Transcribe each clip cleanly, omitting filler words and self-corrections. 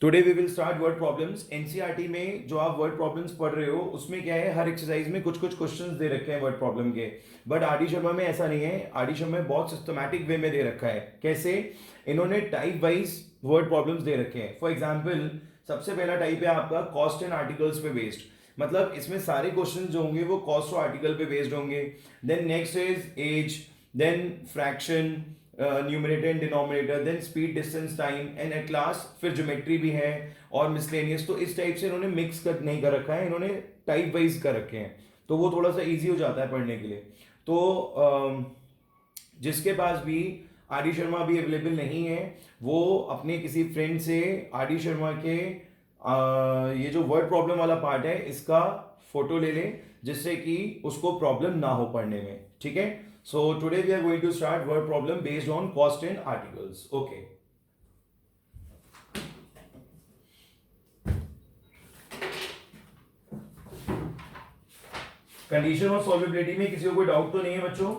Today we will start word problems. NCERT में जो आप वर्ड प्रॉब्लम्स पढ़ रहे हो उसमें क्या है, हर एक्सरसाइज में कुछ कुछ क्वेश्चंस दे रखे हैं वर्ड प्रॉब्लम के। बट आरडी शर्मा में ऐसा नहीं है। आरडी शर्मा में बहुत सिस्टमैटिक वे में दे रखा है। कैसे? इन्होंने type wise word problems they रखे हैं। फॉर एग्जाम्पल, सबसे पहला टाइप है आपका कॉस्ट एंड आर्टिकल्स पे बेस्ड। मतलब इसमें सारे क्वेश्चन जो होंगे वो कॉस्ट और आर्टिकल पे बेस्ड होंगे। Then next is age, then fraction, numerator and denominator, then speed, distance, time and at last फिर ज्योमेट्री भी है और मिसलेनियस। तो इस टाइप से इन्होंने मिक्स कर नहीं कर रखा है, इन्होंने टाइप वाइज कर रखे हैं, तो वो थोड़ा सा इजी हो जाता है पढ़ने के लिए। तो जिसके पास भी आर डी शर्मा भी अवेलेबल नहीं है वो अपने किसी फ्रेंड से आर डी शर्मा के ये जो वर्ड प्रॉब्लम वाला पार्ट है इसका फोटो ले ले, जिससे कि उसको प्रॉब्लम ना हो पढ़ने में। ठीक है? So today we are going to start word problem based on cost and articles. Okay. Condition of solvability में किसी को कोई डाउट तो नहीं है बच्चों?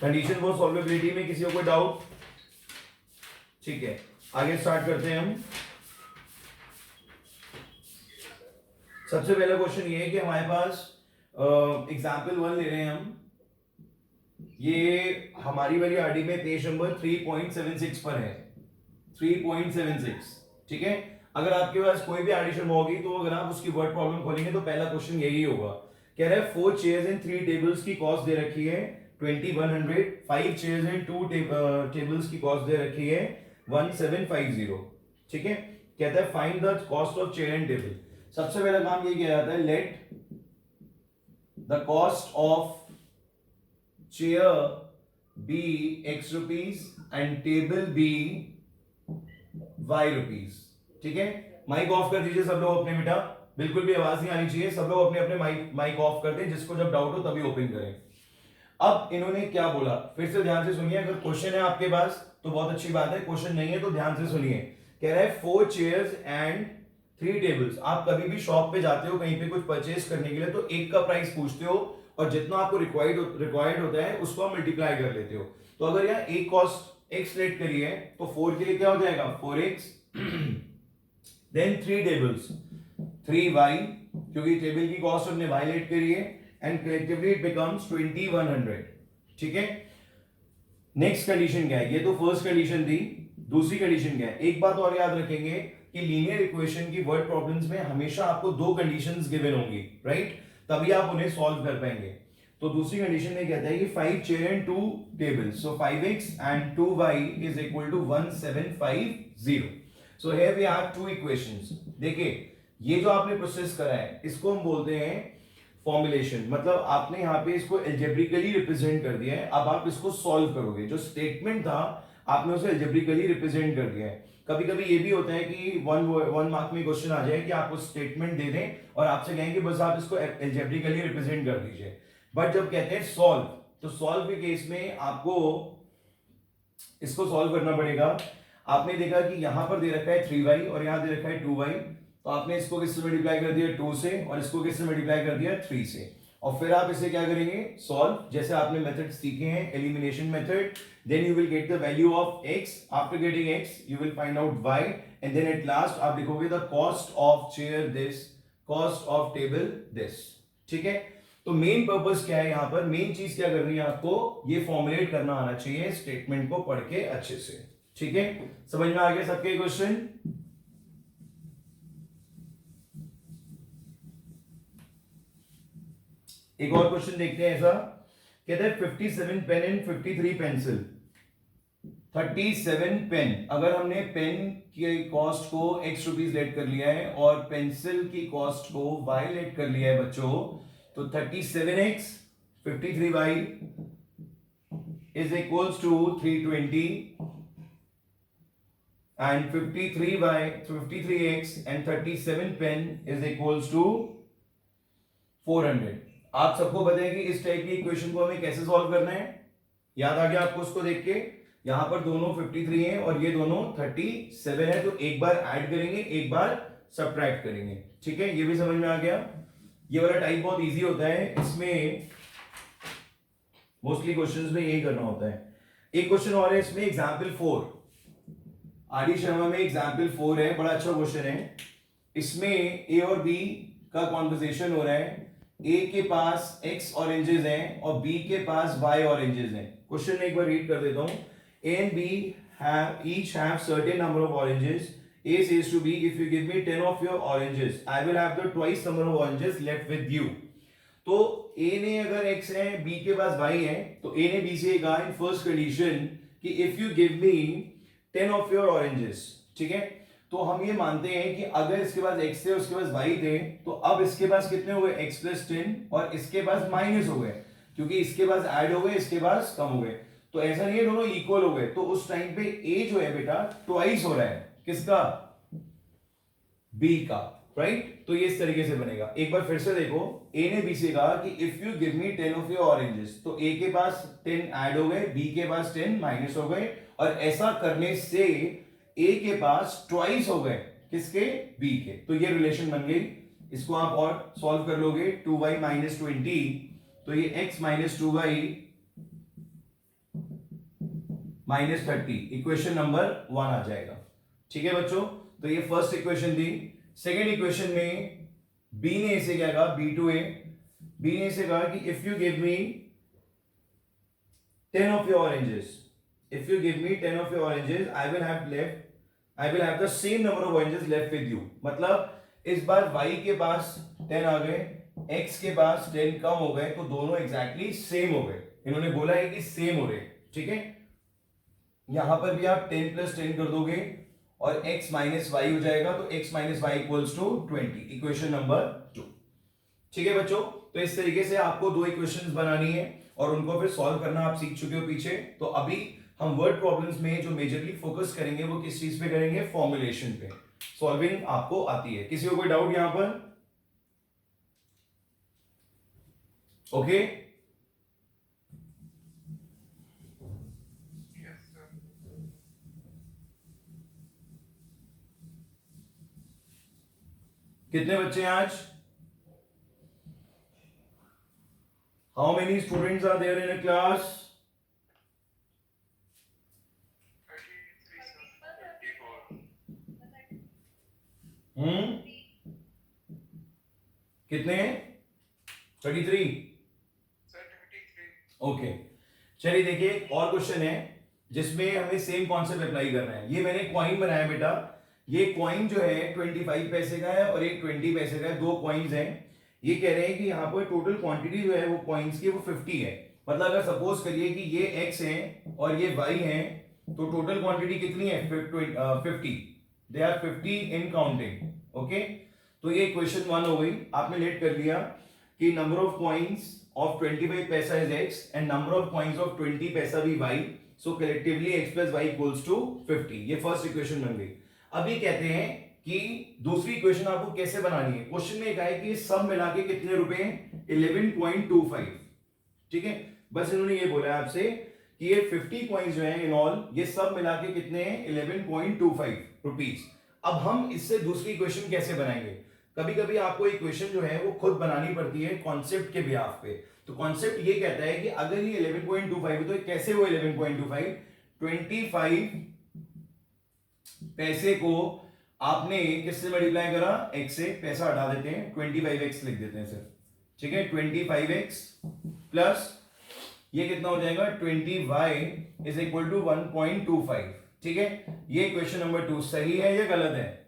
कंडीशन फॉर सॉल्वेबिलिटी में किसी को कोई डाउट? ठीक है, आगे स्टार्ट करते हैं हम। सबसे पहला क्वेश्चन ये है कि हमारे पास एग्जाम्पल 1 ले रहे हैं हम। ये हमारी वाली आरडी में पेज नंबर 3.76 पर है। 3.76। ठीक है? अगर आपके पास कोई भी आरडी शर्मा होगी तो अगर आप उसकी वर्ड प्रॉब्लम खोलेंगे तो पहला क्वेश्चन यही होगा। कह रहा है 4 चेयर्स एंड 3 टेबल्स की कॉस्ट दे रखी है 2100। 5 चेयर्स एंड 2 टेबल्स की कॉस्ट दे रखी है 1750। ठीक है? कहता है find the cost of chair and table. सबसे पहला काम ये किया जाता है, late the cost of chair be x rupees and table be y rupees। ठीक है? माइक ऑफ कर दीजिए सब लोग अपने बेटा, बिल्कुल भी आवाज नहीं आनी चाहिए। सब लोग अपने अपने माइक ऑफ कर दें, जिसको जब डाउट हो तभी ओपन करें। अब इन्होंने क्या बोला फिर से ध्यान से सुनिए। अगर क्वेश्चन है आपके पास तो बहुत अच्छी बात है, क्वेश्चन नहीं है तो ध्यान से सुनिए। कह रहा है 4 चेयर्स एंड 3 टेबल्स। आप कभी भी शॉप पे जाते हो कहीं पे कुछ परचेज करने के लिए तो एक का प्राइस पूछते हो और जितना आपको रिक्वायर्ड होता है उसको आप मल्टीप्लाई कर लेते हो। तो अगर यहाँ एक कॉस्ट x रेट करी है तो 4 के लिए क्या हो जाएगा 4x, देन 3 टेबल्स 3y, क्योंकि टेबल की कॉस्ट हमने y रेट करी है, एंड कलेक्टिवली इट बिकम्स 2100। ठीक है? नेक्स्ट कंडीशन क्या है? ये तो फर्स्ट कंडीशन थी। दूसरी कंडीशन क्या है? एक बात और याद रखेंगे कि लीनियर इक्वेशन की वर्ड प्रॉब्लम्स में हमेशा आपको 2 कंडीशंस गिवन होंगी, राइट? तभी आप उन्हें सॉल्व कर पाएंगे। तो दूसरी कंडीशन में कहता है कि 5 chair and 2 tables, so 5x and 2y is equal to 1750। So here we have 2 equations. देखिए, ये जो आपने प्रोसेस करा है इसको हम बोलते हैं फॉर्मुलेशन। मतलब आपने यहाँ पे इसको एल्जेब्रिकली रिप्रेजेंट कर दिया है। अब आप इसको सॉल्व करोगे। जो स्टेटमेंट था आपने उसे एल्जेब्रिकली रिप्रेजेंट कर दिया है। कभी कभी ये भी होता है कि वन मार्क में क्वेश्चन आ जाए कि आपको स्टेटमेंट दे दें और आपसे कहें कि बस आप इसको एल्जेब्रिकली रिप्रेजेंट कर दीजिए। बट जब कहते हैं सॉल्व, तो सॉल्व के केस में आपको इसको सॉल्व करना पड़ेगा। आपने देखा कि यहां पर दे रखा है 3y और यहां दे रखा है 2y, तो आपने इसको किससे मल्टीप्लाई कर दिया 2 से, और इसको किससे मल्टीप्लाई कर दिया 3 से, और फिर आप इसे क्या करेंगे सॉल्व, जैसे आपने मेथड सीखे हैं elimination method. Then you will get the value of x, after getting x you will find out y, and then at last आप लिखोगे the cost of chair this, cost of table this. ठीक है? तो main purpose क्या है यहां पर? Main चीज क्या करनी है आपको, ये फॉर्मुलेट करना आना चाहिए स्टेटमेंट को पढ़ के अच्छे से। ठीक है? समझ में आ गया सबके क्वेश्चन? एक और क्वेश्चन देखते हैं। ऐसा कहते हैं 57 पेन एंड 53 पेंसिल। 37 पेन, अगर हमने पेन की कॉस्ट को x रुपीज लेट कर लिया है और पेंसिल की कॉस्ट को y लेट कर लिया है बच्चों, तो 37x 53y is equals to 320 and 53x and 37 pen is equals to 400। आप सबको पता है कि इस टाइप की इक्वेशन को हमें कैसे सॉल्व करना है। याद आ गया आपको उसको देख के? यहां पर दोनों 53 हैं और ये दोनों 37 है, तो एक बार ऐड करेंगे एक बार सब्ट्रैक्ट करेंगे। ठीक है? ये भी समझ में आ गया। ये वाला टाइप बहुत इजी होता है, इसमें मोस्टली क्वेश्चंस में यही करना होता है। एक क्वेश्चन और है इसमें, एग्जाम्पल 4। आर डी शर्मा में एग्जाम्पल 4 है, बड़ा अच्छा क्वेश्चन है। इसमें ए और बी का कॉन्वर्सेशन हो रहा है। ए के पास x ऑरेंजेस हैं और बी के पास y ऑरेंजेस हैं। क्वेश्चन एक बार रीड कर देता हूं। A and B have each have certain number of oranges. A says to B, if you give me 10 of your oranges, I will have the twice number of oranges left with you. तो A ने अगर x है, B के पास y है, तो A ने B से कहा इन फर्स्ट कंडीशन कि if you give me 10 of your oranges, ठीक है। तो हम ये मानते हैं कि अगर इसके पास x थे, उसके पास y थे, तो अब इसके पास कितने हो गए, x प्लस 10, और इसके पास माइनस हो गए, क्योंकि इसके पास ऐड हो गए, इसके पास कम हो गए। तो ऐसा नहीं है दोनों इक्वल हो गए, तो उस टाइम पे ए जो है बेटा ट्वाइस हो रहा है, किसका, बी का, राइट। तो ये इस तरीके से बनेगा। एक बार फिर से देखो, ए ने बी से कहा कि if you give me 10 of your oranges, तो ए के पास 10 ऐड हो गए, बी के पास 10 माइनस हो गए, और ऐसा करने से ए के पास ट्वाइस हो गए, किसके, बी के। तो ये रिलेशन बन गई। इसको आप और सॉल्व कर लोगे, 2y माइनस 20, तो ये x minus 2y minus 30, equation number 1 आ जाएगा। ठीक है बच्चों, तो ये फर्स्ट इक्वेशन थी। सेकेंड इक्वेशन में बी ने इसे क्या कहा, बी टू ए, बी ने इसे कहा कि if you give me 10 of your oranges, if you give me 10 of your oranges, I will have the same number of oranges left with you. मतलब इस बार y के पास 10 आ गए, x के पास 10 कम हो गए, तो दोनों एग्जैक्टली सेम हो गए। इन्होंने बोला है कि सेम हो रहे, ठीक है। यहां पर भी आप 10 प्लस 10 कर दोगे और x माइनस वाई हो जाएगा, तो x minus y equals to 20, equation number 2। ठीक है बच्चों, तो इस तरीके से आपको दो इक्वेशंस बनानी है और उनको फिर सॉल्व करना आप सीख चुके हो पीछे। तो अभी हम वर्ड प्रॉब्लम्स में जो मेजरली फोकस करेंगे वो किस चीज पे करेंगे, फॉर्मुलेशन पे। सॉल्विंग आपको आती है, किसी को कोई डाउट यहां पर, ओके। कितने बच्चे हैं आज, how many students are there in a class, कितने, 33, ओके। चलिए देखिए, एक और क्वेश्चन है जिसमें हमें सेम कॉन्सेप्ट अप्लाई करना है। ये मैंने कॉइन बनाया बेटा, ये कॉइन जो है 25 पैसे का है और एक 20 पैसे का है, दो कॉइन्स हैं। ये कह रहे हैं कि यहाँ पर टोटल क्वांटिटी जो है वो कॉइन्स की वो 50 है। मतलब अगर सपोज करिए कि ये x है और ये y है, तो टोटल क्वांटिटी कितनी है, 50, they are 50 in counting, okay. तो ये क्वेश्चन 1 हो गई, आपने लेट कर लिया कि नंबर ऑफ कॉइन्स of 25 पैसा is x and number of coins of 20 पैसा भी y, so collectively x plus y equals to 50। ये फर्स्ट इक्वेशन बन गई। अभी कहते हैं कि दूसरी इक्वेशन आपको कैसे बनानी है। क्वेश्चन में कहा है कि सब मिला के कितने रुपए, 11.25, ठीक है। बस इन्होंने ये बोला है आपसे कि ये 50 कॉइन्स जो है इन ऑल, ये सब मिला के कितने हैं, 11.25 रुपीज। अब हम इससे दूसरी इक्वेशन कैसे बनाएंगे। कभी कभी आपको इक्वेशन जो है वो खुद बनानी पड़ती है कॉन्सेप्ट के बिहाफ पे। तो कॉन्सेप्ट ये कहता है कि अगर ये 11.25 है तो कैसे वो 11.25, 25 पैसे को आपने किससे मल्टीप्लाई करा, x से, पैसा हटा देते हैं, 25x लिख देते हैं सिर्फ, ठीक है। 25x प्लस ये कितना हो जाएगा, 20y इज इक्वल टू 1.25, ठीक है। ये क्वेश्चन नंबर 2 सही है या गलत है,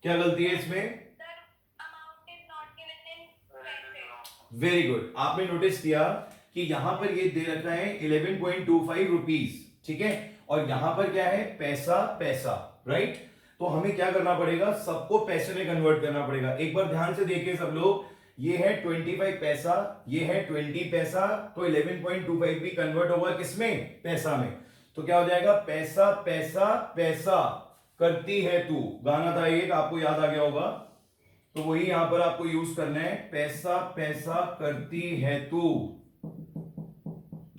क्या गलती है इसमें, वेरी गुड। आपने नोटिस किया कि यहां पर ये दे रखा है 11.25 रुपीज, ठीक है, और यहां पर क्या है, पैसा पैसा, राइट। तो हमें क्या करना पड़ेगा, सबको पैसे में कन्वर्ट करना पड़ेगा। एक बार ध्यान से देखिए सब लोग, ये है 25 पैसा, ये है 20 पैसा, तो 11.25 भी कन्वर्ट होगा किसमें, पैसा में। तो क्या हो जाएगा, पैसा पैसा पैसा करती है तू, गाना था एक, आपको याद आ गया होगा। तो वही यहां पर आपको यूज करना है, पैसा पैसा करती है तू,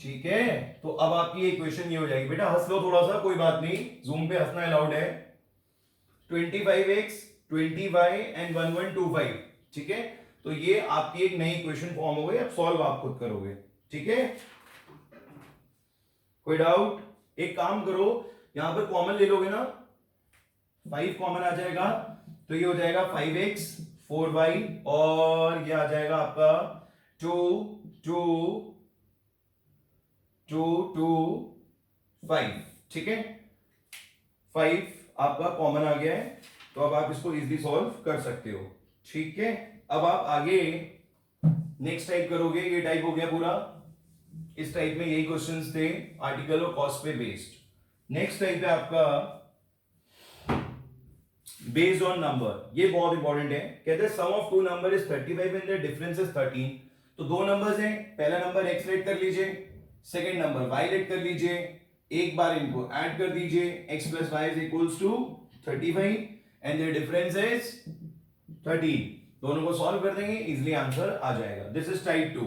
ठीक है। तो अब आपकी इक्वेशन ये हो जाएगी। बेटा हंस लो थोड़ा सा, कोई बात नहीं, जूम पे हंसना अलाउड है। 25x 20y एंड 1125, ठीक है। तो ये आपकी एक नई इक्वेशन फॉर्म हो गई। अब सॉल्व आप खुद करोगे, ठीक है, कोई डाउट? एक काम करो, यहां पर कॉमन ले लोगे ना, 5 कॉमन आ जाएगा तो ये हो जाएगा 5x 4y और ये आ जाएगा आपका 2 2 2 2 5, ठीक है, 5 आपका कॉमन आ गया है, तो अब आप इसको इजीली सॉल्व कर सकते हो, ठीक है। अब आप आगे नेक्स्ट टाइप करोगे, ये टाइप हो गया पूरा, इस टाइप में यही क्वेश्चंस थे आर्टिकल और कॉस्ट पे बेस्ड। नेक्स्ट टाइप है आपका बेस्ड ऑन नंबर, ये बहुत इंपॉर्टेंट है। कहते हैं sum of two number is 35 and the difference is 13। तो दो नंबर्स हैं, पहला नंबर x लेट कर लीजिए, सेकंड नंबर y लेट कर लीजिए, एक बार इनको ऐड कर दीजिए, x plus y is equals to 35 and the difference is 13। दोनों को सॉल्व कर देंगे, इजीली आंसर आ जाएगा। This is type 2।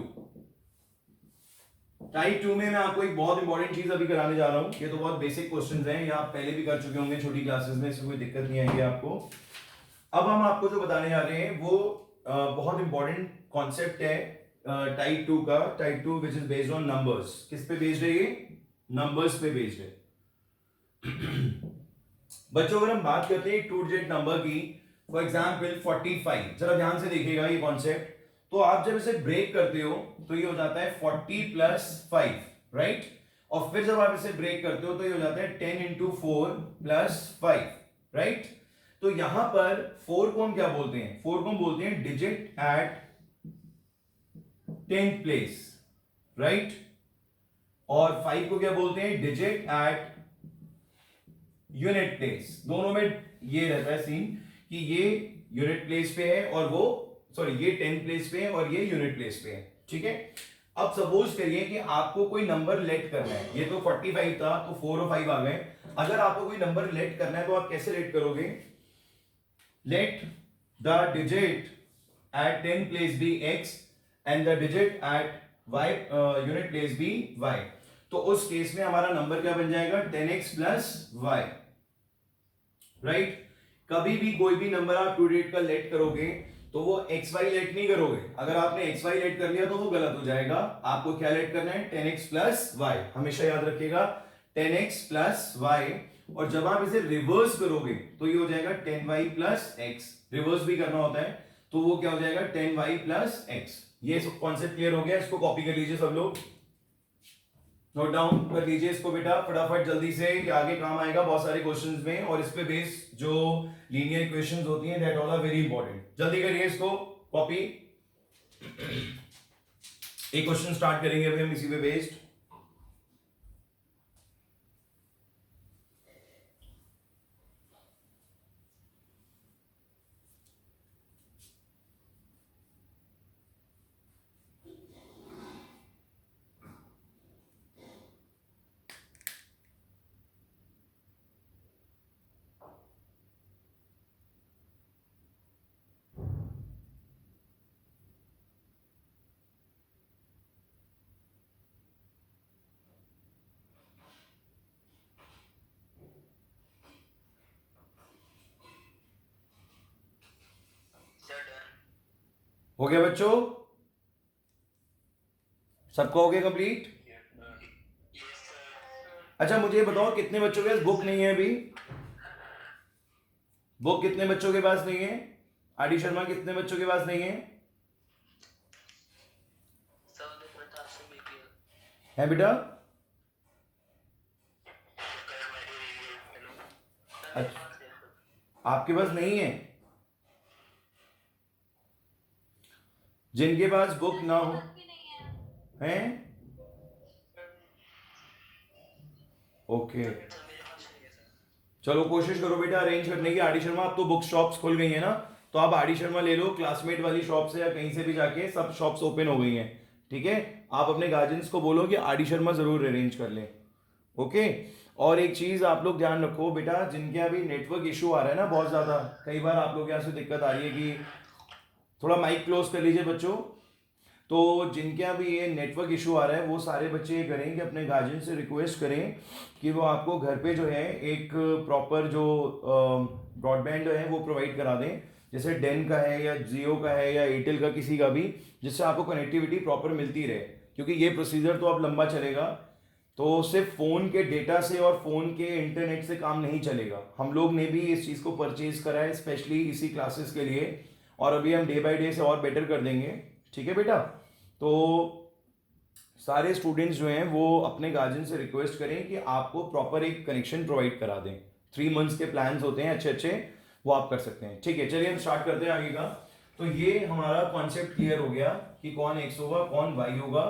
टाइप 2 में मैं आपको एक बहुत इंपॉर्टेंट चीज अभी कराने जा रहा हूं। ये तो बहुत बेसिक क्वेश्चंस हैं, ये आप पहले भी कर चुके होंगे छोटी क्लासेस में, इसमें कोई दिक्कत नहीं आएगी आपको। अब हम आपको जो बताने जा रहे हैं वो बहुत इंपॉर्टेंट कॉन्सेप्ट है टाइप 2 का। Type 2 which is based on numbers. किस पे बेस्ड है ये? नंबर्स पे बेस्ड है। बच्चों अगर हम बात करते हैं टू डिजिट नंबर की, फॉर एग्जाम्पल 45, जरा ध्यान से देखिएगा ये कॉन्सेप्ट। तो आप जब इसे ब्रेक करते हो तो ये हो जाता है 40 प्लस 5, राइट। और फिर जब आप इसे ब्रेक करते हो तो ये हो जाता है 10 इंटू 4 प्लस 5, राइट। तो यहां पर 4 को हम क्या बोलते हैं? 4 को हम बोलते हैं digit at 10th place, right. और 5 को क्या बोलते हैं? Digit at unit place. दोनों में ये रहता है सीन कि ये यूनिट प्लेस पे है और वो ये 10th प्लेस पे है और ये यूनिट प्लेस पे है, ठीक है। अब सपोज करिए कि आपको कोई नंबर लेट करना है, ये तो 45 था तो 4 और 5 आ गए। अगर आपको कोई नंबर लेट करना है तो आप कैसे लेट करोगे? Let the digit at 10th place be x and the digit at y unit place be y। तो उस केस में हमारा नंबर क्या बन जाएगा? 10x plus y, right. कभी भी कोई भी नंबर आप टू डिजिट का लेट करोगे तो वो एक्स वाई लेट नहीं करोगे। अगर आपने एक्स वाई लेट कर लिया तो वो गलत हो जाएगा। आपको क्या लेट करना है? 10x plus Y. हमेशा याद रखिएगा 10x प्लस वाई। और जब आप इसे रिवर्स करोगे तो ये हो जाएगा 10y प्लस x। रिवर्स भी करना होता है तो वो क्या हो जाएगा? 10y plus x। ये कॉन्सेप्ट क्लियर हो गया? इसको कॉपी कर लीजिए सब लोग, नोट डाउन कर लीजिए इसको बेटा फटाफट जल्दी से, ये आगे काम आएगा बहुत सारे क्वेश्चंस में। और इस पे बेस जो लीनियर इक्वेशंस होती हैं that all are very important. जल्दी करिए इसको कॉपी। एक क्वेश्चन स्टार्ट करेंगे अभी हम इसी पे बेस्ड। हो गया बच्चों? सबका हो गया कंप्लीट? अच्छा मुझे ये बताओ कितने बच्चों के पास बुक नहीं है अभी? बुक कितने बच्चों के पास नहीं है? आदि शर्मा कितने बच्चों के पास नहीं है? है बेटा? अच्छा, आपके पास नहीं है? जिनके पास बुक ना हो हैं? ओके चलो कोशिश करो बेटा अरेंज करने की। आदि शर्मा अब तो बुक शॉप्स खुल गई है ना, तो आप आदि शर्मा ले लो, क्लासमेट वाली शॉप से या कहीं से भी जाके सब शॉप्स ओपन हो गई हैं, ठीक है। आप अपने गार्जियंस को बोलो कि आदि शर्मा जरूर अरेंज कर लें, ओके। और एक चीज आप लोग ध्यान रखो बेटा, जिनके अभी नेटवर्क इशू आ रहा है ना बहुत ज्यादा, कई बार आप लोग यहाँ से दिक्कत आ रही है कि थोड़ा माइक क्लोज कर लीजिए बच्चों। तो जिनके अभी ये नेटवर्क इशू आ रहा है वो सारे बच्चे ये करें कि अपने गार्जियन से रिक्वेस्ट करें कि वो आपको घर पे जो है एक प्रॉपर जो ब्रॉडबैंड है वो प्रोवाइड करा दें, जैसे डेन का है या जियो का है या एयरटेल का, किसी का भी, जिससे आपको कनेक्टिविटी प्रॉपर मिलती रहे। क्योंकि ये प्रोसीजर तो अब लंबा चलेगा, तो सिर्फ फ़ोन के डेटा से और फ़ोन के इंटरनेट से काम नहीं चलेगा। हम लोग ने भी इस चीज़ को परचेज करा है स्पेशली इसी क्लासेस के लिए, और अभी हम डे बाय डे से और बेटर कर देंगे। ठीक है बेटा, तो सारे स्टूडेंट्स जो हैं वो अपने गार्जियन से रिक्वेस्ट करें कि आपको प्रॉपर एक कनेक्शन प्रोवाइड करा दें। 3 मंथ्स के प्लान्स होते हैं अच्छे अच्छे, वो आप कर सकते हैं। ठीक है, चलिए हम स्टार्ट करते हैं आगे का। तो ये हमारा कॉन्सेप्ट क्लियर हो गया कि कौन एक्स होगा कौन वाई होगा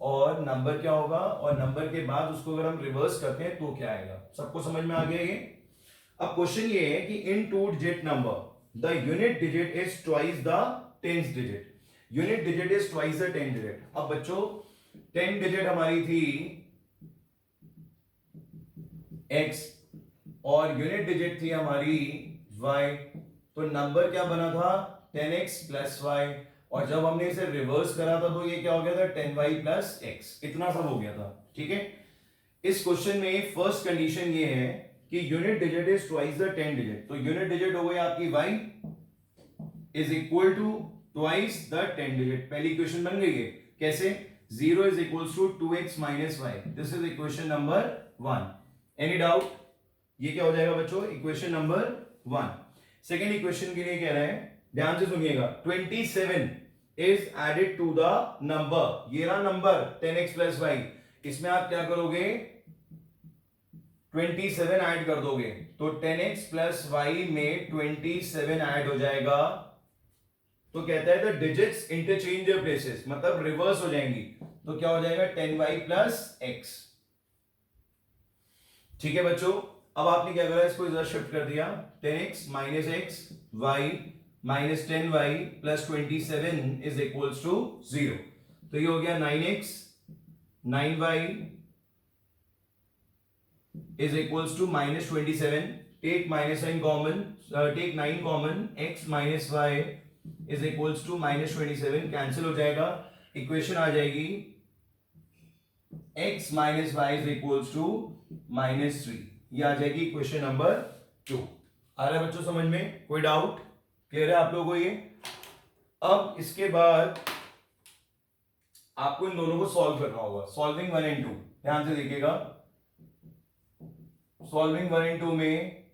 और नंबर क्या होगा, और नंबर के बाद उसको अगर हम रिवर्स करते हैं तो क्या आएगा। सबको समझ में आ गया ये। अब क्वेश्चन ये है कि इन 2 digit number the unit digit is twice the 10th digit. Unit digit is twice the 10th digit. अब बच्चों 10 डिजिट हमारी थी x और यूनिट डिजिट थी हमारी y, तो नंबर क्या बना था 10x प्लस y, और जब हमने इसे रिवर्स करा था तो ये क्या हो गया था 10y प्लस x, इतना सब हो गया था। ठीक है, इस क्वेश्चन में फर्स्ट कंडीशन ये है कि unit digit is twice the 10 digit, तो यूनिट डिजिट हो गई आपकी y is equal to twice the 10 digit. पहली इक्वेशन बन गई है। कैसे? 0 is equals to 2x minus y. This is equation number 1. Any doubt? ये क्या हो जाएगा बच्चों? Equation number 1। सेकेंड इक्वेशन के लिए कह रहे हैं, ध्यान से सुनिएगा, 27 is added to the number, ये रहा नंबर 10x plus y, इसमें आप क्या करोगे 27 ऐड कर दोगे, तो 10x plus y में 27 ऐड हो जाएगा। तो कहता है the digits interchange their places, मतलब रिवर्स हो जाएंगी, तो क्या हो जाएगा 10y प्लस x। ठीक है बच्चों, अब आपने क्या करा, इसको इधर शिफ्ट कर दिया, 10x minus x y minus 10y plus 27 is equals to 0। तो ये हो गया 9x 9y इज equals to minus 27। Take minus sign common, take 9 common, x minus y is equals to minus 27, cancel हो जाएगा। इक्वेशन आ जाएगी x minus y is equals to minus 3, ये आ जाएगी इक्वेशन नंबर 2। आ रहा है बच्चों समझ में? कोई डाउट? क्लियर है आप लोगों को ये? अब इसके बाद आपको इन दोनों को सॉल्व करना होगा, सॉल्विंग 1 and 2। ध्यान से देखिएगा, सॉल्विंग 1 and 2 में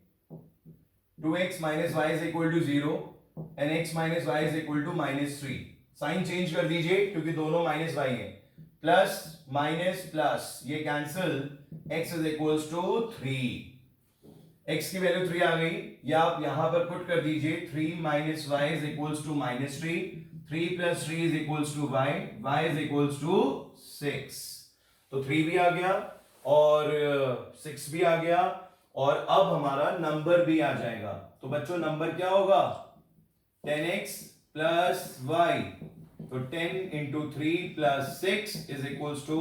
2x minus y is equal to 0 and x minus y is equal to minus 3। Sign change कर दीजिए क्योंकि दोनों माइनस वाई है, प्लस माइनस प्लस ये cancel, x is equals to 3, x की वैल्यू 3 आ गई, या आप यहां पर पुट कर दीजिए 3 minus y is equals to minus 3, 3 plus 3 is equals to y, y is equals to 6। तो 3 भी आ गया और 6 भी आ गया, और अब हमारा नंबर भी आ जाएगा। तो बच्चों नंबर क्या होगा 10x प्लस y, तो 10 into 3 plus 6 is equals to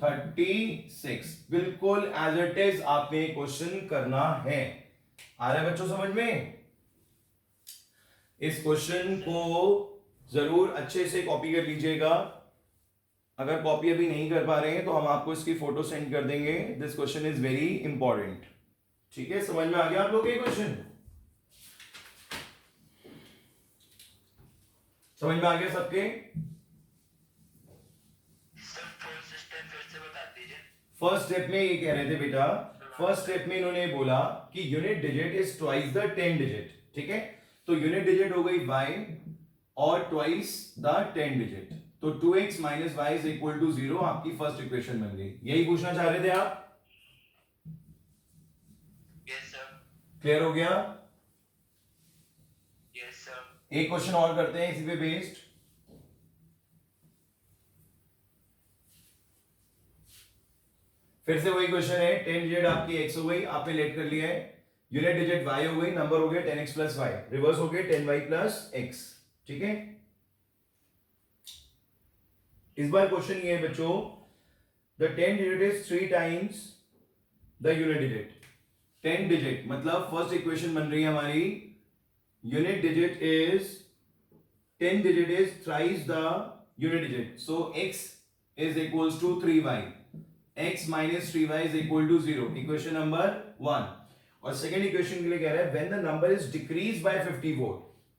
36। बिल्कुल एज इट इज आपने क्वेश्चन करना है। आ रहा है बच्चों समझ में? इस क्वेश्चन को जरूर अच्छे से कॉपी कर लीजिएगा। अगर कॉपी अभी नहीं कर पा रहे हैं तो हम आपको इसकी फोटो सेंड कर देंगे। This question is very important. ठीक है, समझ में आ गया आप लोग ये क्वेश्चन? समझ में आ गया सबके? फर्स्ट स्टेप में ये कह रहे थे बेटा, फर्स्ट स्टेप में इन्होंने बोला कि unit digit is twice the 10 digit. ठीक है, तो यूनिट डिजिट हो गई y और ट्वाइस द 10 डिजिट, तो 2x minus y is equal to 0 आपकी फर्स्ट इक्वेशन बन गई। यही पूछना चाह रहे थे आप? Yes sir. क्लियर हो गया? Yes sir. एक क्वेश्चन और करते हैं इसी पे बेस्ड। फिर से वही क्वेश्चन है, 10 डिजिट आपकी x हो गई, आपने लेट कर लिया है, यूनिट डिजिट y हो गई, नंबर हो गया 10x प्लस y, रिवर्स हो गया 10y प्लस x। ठीक है, इस बार क्वेश्चन ये है बच्चों, the 10 digit is 3 times the unit digit. 10 digit मतलब फर्स्ट इक्वेशन बन रही है हमारी, unit digit is 10 digit is thrice the unit digit, so x is equals to 3y, x minus 3y is equal to 0, equation number 1। और second equation के लिए कह रहा है when the number is decrease by 54,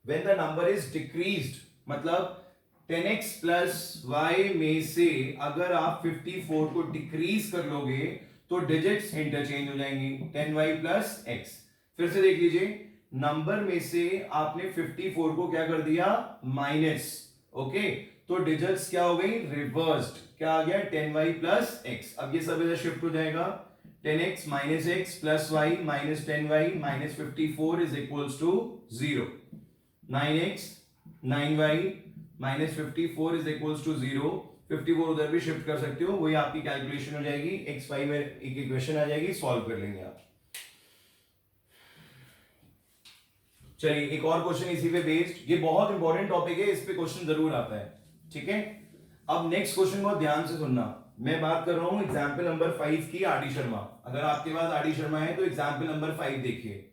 when the number is decreased मतलब 10x plus y में से अगर आप 54 को डिक्रीज कर लोगे तो डिजिट्स इंटरचेंज हो जाएंगी, 10y प्लस x। फिर से देख लीजिए, नंबर में से आपने 54 को क्या कर दिया, माइनस, ओके, तो डिजिट्स क्या हो गई, रिवर्स्ड, क्या आ गया, 10y प्लस x। अब ये सब इधर शिफ्ट हो जाएगा, 10x minus x plus y minus 10y minus 54 is equals to 0। 9x 9y minus 54 is equals to 0। 54 उधर भी शिफ्ट कर सकते हो, वही आपकी कैलकुलेशन हो जाएगी, एक्स वाई में एक इक्वेशन आ जाएगी, सॉल्व कर लेंगे आप। चलिए एक और क्वेश्चन इसी पे बेस्ड, ये बहुत इंपॉर्टेंट टॉपिक है, इस पे क्वेश्चन जरूर आता है, ठीक है। अब नेक्स्ट क्वेश्चन बहुत ध्यान से सुनना, मैं बात कर रहा हूं एग्जाम्पल नंबर 5 की, आर डी शर्मा। अगर आपके पास आर डी शर्मा है तो एग्जाम्पल नंबर 5 देखिए,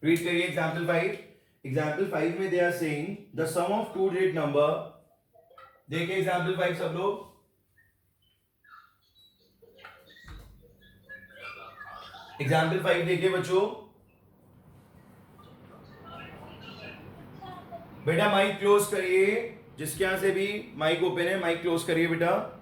रीड करिए एग्जाम्पल 5। एग्जाम्पल 5 में they are saying the sum of two digit number, देखिए एग्जाम्पल 5 सब लोग, एग्जाम्पल 5 देखिए बच्चों। बेटा माइक क्लोज करिए, जिसके यहां से भी माइक ओपन है माइक क्लोज करिए बेटा।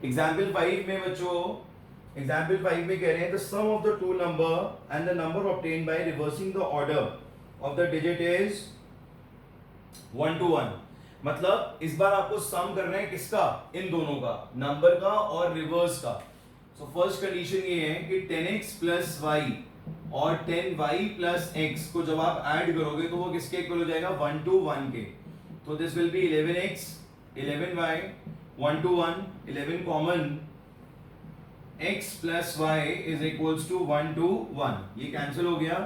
एग्जाम्पल 5 में बच्चों, एग्जाम्पल 5 में कह रहे हैं the sum of the two number and the number obtained by reversing the order of the digit is 1 to 1। मतलब इस बार आपको सम करना है किसका, इन दोनों का, नंबर का और रिवर्स का। सो फर्स्ट कंडीशन ये है कि 10x प्लस वाई और 10y प्लस x को जब आप ऐड करोगे तो वो किसके इक्वल हो जाएगा, 1 to 1 के। तो this will be 11x 11y 1 to 1 11 common, x plus y is equals to 1 to 1, ये कैंसिल हो गया,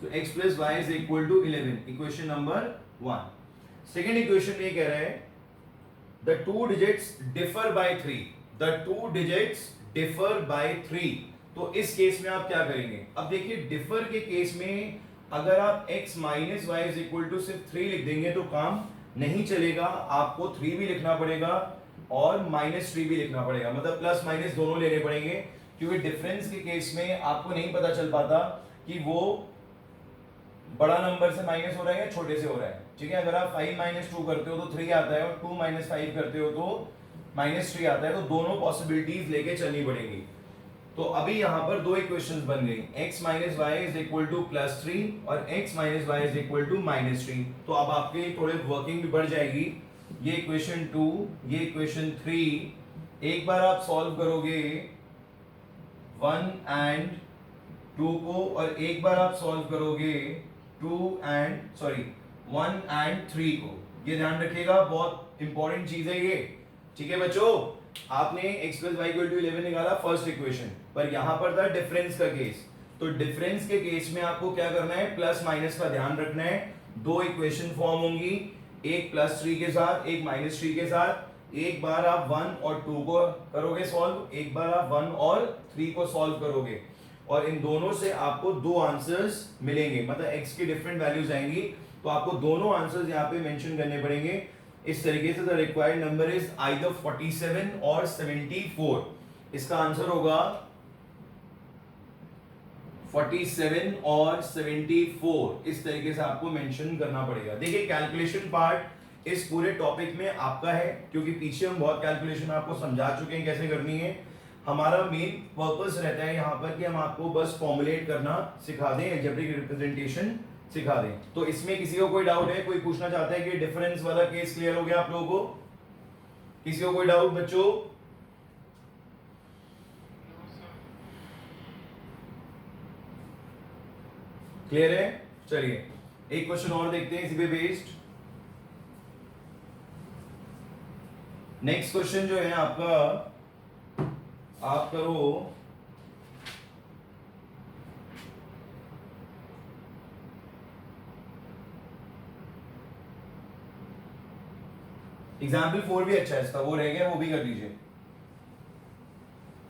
तो x plus y is equal to 11, equation number 1। Second equation ये कह रहा है the two digits differ by 3, the two digits differ by 3। तो इस केस में आप क्या करेंगे, अब देखिए डिफर के केस में अगर आप x minus y is equal to सिर्फ 3 लिख देंगे तो काम नहीं चलेगा, आपको 3 भी लिखना पड़ेगा और माइनस 3 भी लिखना पड़ेगा, मतलब प्लस माइनस दोनों लेने पड़ेंगे, क्योंकि डिफरेंस के केस में आपको नहीं पता चल पाता कि वो बड़ा नंबर से माइनस हो रहा है या छोटे से हो रहा है, ठीक है। अगर आप 5 माइनस 2 करते हो तो 3 आता है और 2 माइनस 5 करते हो तो माइनस 3 आता है, तो दोनों पॉसिबिलिटीज लेके चलनी पड़ेगी। तो अभी यहां पर दो इक्वेशंस बन गई, x minus y is equal to plus 3 और x minus y is equal to minus 3। तो अब आपके थोड़े वर्किंग भी बढ़ जाएगी, ये इक्वेशन 2 ये इक्वेशन 3, एक बार आप सॉल्व करोगे 1 एंड 2 को और एक बार आप सॉल्व करोगे 1 एंड 3 को, ये ध्यान रखिएगा, बहुत इंपॉर्टेंट चीज है ये, ठीक है बच्चों। आपने x plus y equal to 11 निकाला फर्स्ट इक्वेशन, पर यहां पर था डिफरेंस का केस, तो डिफरेंस के केस में आपको क्या करना है, प्लस माइनस का ध्यान रखना है। दो इक्वेशन फॉर्म होंगी, एक प्लस 3 के साथ एक माइनस 3 के साथ, एक बार आप 1 और 2 को करोगे सॉल्व, एक बार आप 1 और 3 को सॉल्व करोगे, और इन दोनों से आपको दो आंसर्स मिलेंगे, मतलब x की डिफरेंट वैल्यूज आएंगी, तो आपको दोनों आंसर्स यहाँ पे मेंशन करने पड़ेंगे इस तरीके से। The required number is either 47 और 74, इसका आंसर होगा 47 और 74, इस तरीके से आपको मेंशन करना पड़ेगा। देखिए कैलकुलेशन पार्ट इस पूरे टॉपिक में आपका है, क्योंकि पीछे हम बहुत कैलकुलेशन आपको समझा चुके हैं कैसे करनी है। हमारा मेन पर्पस रहता है यहाँ पर कि हम आपको बस फॉर्मुलेट करना सिखा दें, अलजेब्रिक रिप्रेजेंटेशन सिखा दें। तो इसमें किसी को कोई डाउट है, कोई पूछना चाहता है कि डिफरेंस वाला केस क्लियर हो गया आप लोगों को, किसी को कोई डाउट बच्चों? क्लियर है? चलिए एक क्वेश्चन और देखते हैं इसी पे बेस्ड। नेक्स्ट क्वेश्चन जो है आपका, आप करो एग्जाम्पल 4 भी अच्छा है इसका, वो रह गया वो भी कर लीजिए।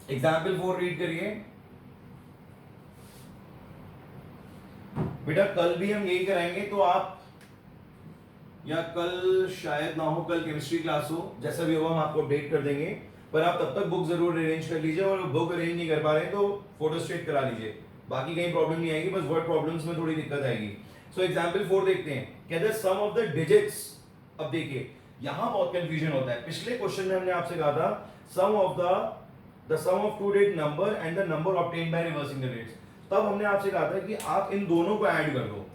एग्जाम्पल 4 रीड करिए। बेटा कल भी हम यही कराएंगे, तो आप, या कल शायद ना हो, कल केमिस्ट्री क्लास हो, जैसा भी होगा हम आपको अपडेट कर देंगे, पर आप तब तक बुक जरूर अरेंज कर लीजिए, और बुक अरेंज नहीं कर पा रहे हैं तो फोटो स्टेट करा लीजिए, बाकी कहीं प्रॉब्लम नहीं आएगी, बस वर्ड प्रॉब्लम्स में थोड़ी दिक्कत आएगी। सो एग्जांपल 4 देखते हैं, कहते हैं सम ऑफ द डिजिट्स। अब देखिए यहां बहुत कंफ्यूजन होता है, पिछले क्वेश्चन में हमने आपसे कहा था sum of the sum of two digit number and the number obtained by reversing the digits, तब हमने आपसे कहा था कि आप इन दोनों को ऐड कर दो,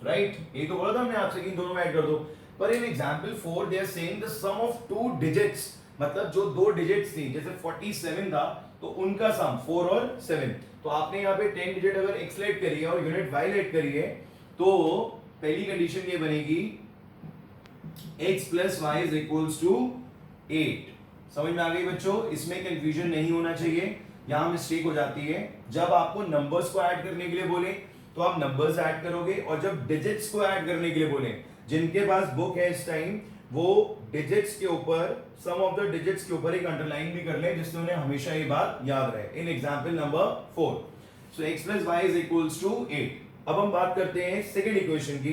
राइट, ये तो बोला था हमने आपसे कि इन दोनों में ऐड कर दो, पर in example 4 they are saying the sum of two digits, मतलब जो दो डिजिट्स थी, जैसे 47 था तो उनका सम 4 और 7, तो आपने यहाँ पे 10 डिजिट अगर x लेट करी है और यूनिट y लेट करी है, तो पहली कंडीशन ये बनेगी x plus y is equals to 8। समझ में आ गई बच्चों, इसमें कंफ्यूजन नहीं होना चाहिए, यहां मिस्टेक हो जाती है, जब आपको नंबर्स को ऐड करने के लिए बोले तो आप नंबर्स ऐड करोगे, और जब डिजिट्स को ऐड करने के लिए बोले, जिनके पास बुक है इस टाइम, वो डिजिट्स के ऊपर, सम ऑफ द डिजिट्स के ऊपर एक अंडरलाइन भी कर ले, जिससे उन्हें हमेशा ये बात याद रहे। In example number 4, so x plus y is equals to 8। अब हम बात करते हैं सेकंड इक्वेशन की,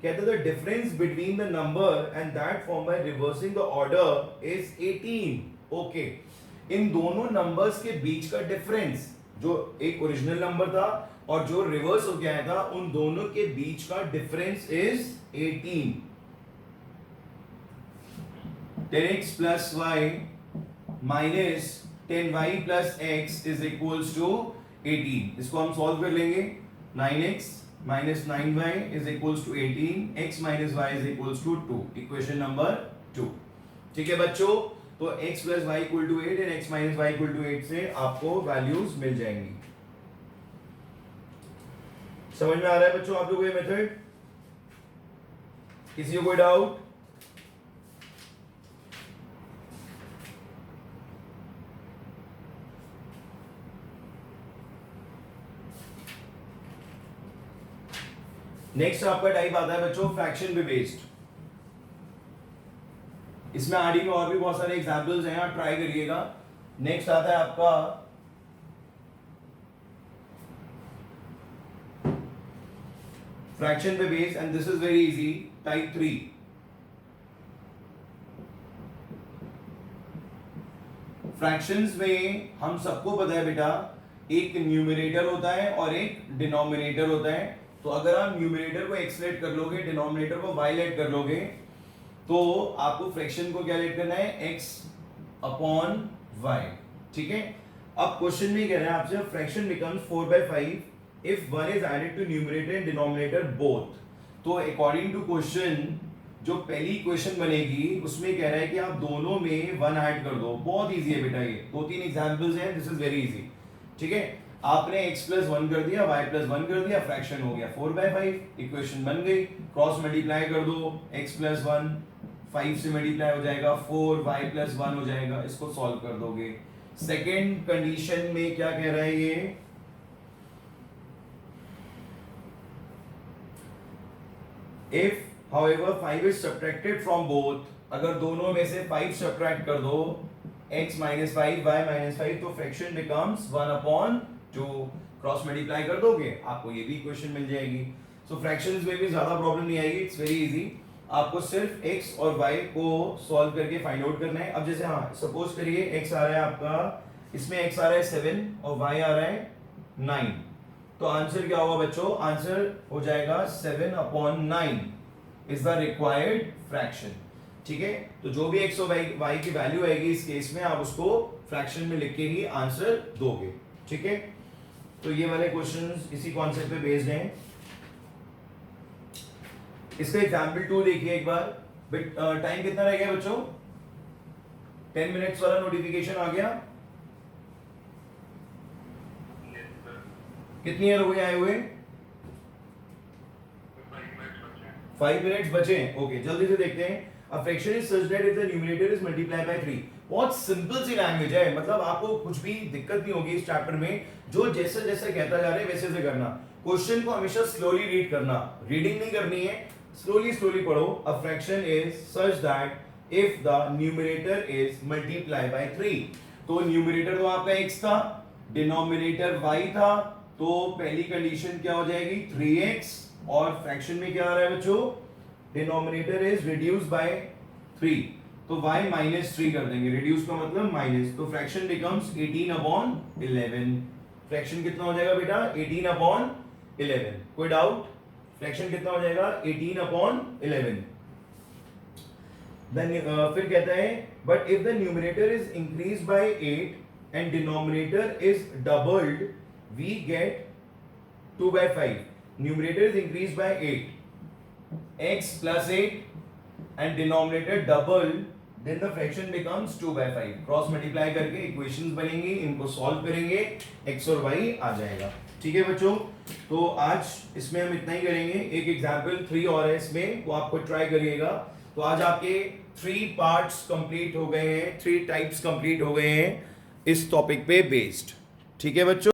कहते हैं the difference between the number and that form by reversing the order is 18। Okay, इन दोनों नंबर्स के बीच का डिफरेंस, जो एक ओरिजिनल नंबर था और जो रिवर्स हो गया था, उन दोनों के बीच का difference is 18। 10x plus y minus 10y plus x is equals to 18। इसको हम सॉल्व कर लेंगे, 9x minus 9y is equals to 18, x minus y is equals to 2, equation number 2। ठीक है बच्चों, तो x plus y equal to 8 and x minus y equal to 8 से आपको वैल्यूज मिल जाएंगी। समझ में आ रहा है बच्चों आप लोगों को ये मेथड? किसी को कोई डाउट? नेक्स्ट आपका टाइप आता है बच्चों फ्रैक्शन पे बेस्ड। इसमें आरडी में और भी बहुत सारे एग्जांपल्स हैं, आप ट्राई करिएगा। नेक्स्ट आता है आपका फ्रैक्शन पे based, and this is very easy, type 3। Fractions में हम सबको पता है बेटा, एक न्यूमरेटर होता है और एक डिनोमिनेटर होता है। तो अगर आप न्यूमरेटर को x लेट कर लोगे, डिनोमिनेटर को y लेट कर लोगे, तो आपको फ्रैक्शन को क्या लेट करना है, x अपॉन y। ठीक है, अब क्वेश्चन में कह रहे हैं आपसे fraction becomes 4/5 if 1 is added to numerator and denominator both. तो अकॉर्डिंग टू क्वेश्चन, जो पहली क्वेश्चन बनेगी उसमें कह रहा है कि आप दोनों में 1 ऐड कर दो। बहुत इजी है बेटा, ये 2-3 एग्जांपल्स हैं, दिस इज वेरी इजी। ठीक है, आपने x प्लस 1 कर दिया, y प्लस 1 कर दिया, फ्रैक्शन हो गया 4/5, इक्वेशन बन गई। क्रॉस मल्टीप्लाई कर दो, x प्लस 1 5 से मल्टीप्लाई हो जाएगा 4, y प्लस 1 हो जाएगा, इसको सॉल्व कर दोगे। सेकेंड कंडीशन में क्या कह रहा है ये, if however 5 is subtracted from both, अगर दोनों में से 5 सब्ट्रैक्ट कर दो, x minus 5 y minus 5, तो फ्रैक्शन becomes 1/2। क्रॉस मल्टीप्लाई कर दोगे, आपको ये भी इक्वेशन मिल जाएगी। सो फ्रैक्शंस में भी ज्यादा प्रॉब्लम नहीं आएगी, इट्स वेरी इजी। आपको सिर्फ x और y को सॉल्व करके फाइंड आउट करना है। अब जैसे हाँ सपोज करिए x आ रहा है आपका, इसमें x आ रहा है 7 और y आ रहा है 9, तो आंसर क्या होगा बच्चों, आंसर हो जाएगा 7/9 इज द रिक्वायर्ड फ्रैक्शन। ठीक है, तो जो भी x और y की वैल्यू आएगी इस केस में, आप उसको फ्रैक्शन में लिख के ही आंसर दोगे। ठीक है, तो ये वाले क्वेश्चंस इसी कॉन्सेप्ट पे बेस्ड हैं। इसका एग्जांपल 2 देखिए एक बार। टाइम कितना रह गया बच्चों, 10 मिनट्स वाला नोटिफिकेशन आ गया। कितनी देर हो गई आए हुए, 5 मिनट्स बचे हैं। ओके, जल्दी से देखते हैं। A fraction is such that if the numerator is multiplied by 3, बहुत सिंपल सी लैंग्वेज है, मतलब आपको कुछ भी दिक्कत नहीं होगी इस चैप्टर में। जो जैसे जैसे कहता जा रहा है वैसे वैसे करना, क्वेश्चन को हमेशा स्लोली रीड करना, रीडिंग नहीं करनी है, स्लोली स्लोली पढ़ो। A fraction is such that if the numerator is multiplied by 3, तो न्यूमरेटर तो आपका x था, डिनोमिनेटर y था, तो पहली कंडीशन क्या हो जाएगी 3x, और फ्रैक्शन में क्या आ रहा है बच्चों, डिनोमिनेटर इज रिड्यूस बाय 3, तो y -3 कर देंगे, रिड्यूस का मतलब माइनस, तो फ्रैक्शन बिकम्स 18/11। फ्रैक्शन कितना हो जाएगा बेटा 18/11। कोई डाउट, फ्रैक्शन कितना हो जाएगा 18/11। फिर कहता है but if the numerator is increase by 8 and denominator is doubled we get 2/5। Numerator is increase by 8, x plus 8 and denominator double, then the fraction becomes 2/5। Cross multiply करके इक्वेशंस बनेंगी, इनको solve करेंगे, x और y आ जाएगा। ठीक है बच्चों, तो आज इसमें हम इतना ही करेंगे। एक एग्जांपल 3 और है इसमें, वो आपको ट्राई करिएगा। तो आज आपके 3 पार्ट्स कंप्लीट हो गए हैं, 3 टाइप्स कंप्लीट हो गए हैं इस टॉपिक पे बेस्ड। ठीक है बच्चों।